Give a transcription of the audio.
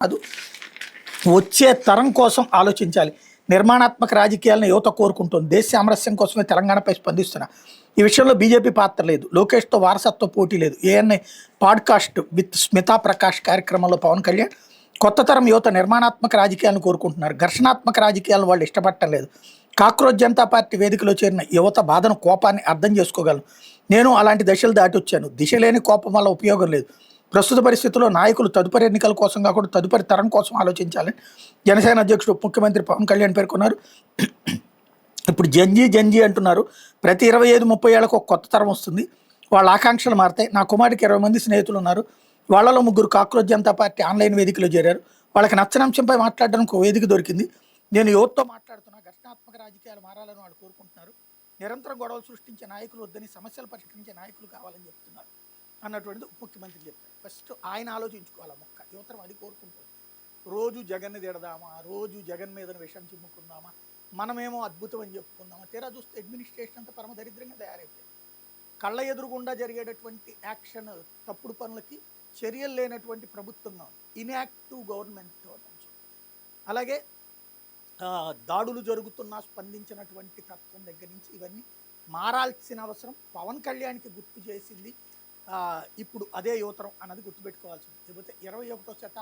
కాదు, వచ్చే తరం కోసం ఆలోచించాలి. నిర్మాణాత్మక రాజకీయాలను యువత కోరుకుంటోంది. దేశ సామరస్యం కోసమే తెలంగాణపై స్పందిస్తున్నా. ఈ విషయంలో బీజేపీ పాత్ర లేదు. లోకేష్‌తో వారసత్వ పోటీ లేదు. ANI podcast with Smita Prakash కార్యక్రమంలో పవన్ కళ్యాణ్ కొత్త తరం యువత నిర్మాణాత్మక రాజకీయాలను కోరుకుంటున్నారు. ఘర్షణాత్మక రాజకీయాలను వాళ్ళు ఇష్టపడటం లేదు. కాక్రోచ్ జనతా పార్టీ వేదికలో చేరిన యువత బాధను, కోపాన్ని అర్థం చేసుకోగలను. నేను అలాంటి దశలు దాటొచ్చాను. దిశ లేని కోపం వల్ల ఉపయోగం లేదు. ప్రస్తుత పరిస్థితుల్లో నాయకులు తదుపరి ఎన్నికల కోసం కాకుండా తదుపరి తరం కోసం ఆలోచించాలని జనసేన అధ్యక్షుడు ముఖ్యమంత్రి పవన్ కళ్యాణ్ పేర్కొన్నారు. ఇప్పుడు జంజీ జంజీ అంటున్నారు. ప్రతి 25-30 ఏళ్లకు ఒక కొత్త తరం వస్తుంది. వాళ్ళ ఆకాంక్షలు మారతాయి. నా కుమారుడికి 20 మంది స్నేహితులు ఉన్నారు. వాళ్ళలో 3 కాక్రోచ్ జనతా పార్టీ ఆన్లైన్ వేదికలో చేరారు. వాళ్ళకి నచ్చని అంశంపై మాట్లాడడానికి ఒక వేదిక దొరికింది. నేను యువతతో మాట్లాడుతున్నా. ఘర్షణాత్మక రాజకీయాలు మారాలని వాళ్ళు కోరుకుంటున్నారు. నిరంతరం గొడవలు సృష్టించే నాయకులు వద్దని, సమస్యలు పరిష్కరించే నాయకులు కావాలని చెప్తున్నారు అన్నటువంటిది ఉప ముఖ్యమంత్రి చెప్పారు. ఫస్ట్ ఆయన ఆలోచించుకోవాలి. యువతరం అది కోరుకుంటుంది. రోజు జగన్ని తిడదామా, రోజు జగన్ మీద విషయం చిమ్ముకుందామా, మనమేమో అద్భుతం అని చెప్పుకుందామా, తీరా చూస్తే అడ్మినిస్ట్రేషన్ అంతా పరమ దరిద్రంగా తయారైపోయింది. కళ్ళ ఎదురుగుండా జరిగేటటువంటి యాక్షన్, తప్పుడు పనులకి చర్యలు లేనటువంటి ప్రభుత్వంగా ఉంది. Inactive government. అలాగే దాడులు జరుగుతున్నా స్పందించినటువంటి తత్వం దగ్గర నుంచి ఇవన్నీ మారాల్సిన అవసరం పవన్ కళ్యాణ్కి గుర్తు చేసింది. ఇప్పుడు అదే యువతరం అన్నది గుర్తుపెట్టుకోవాల్సింది. లేకపోతే 21వ శతాబ్దం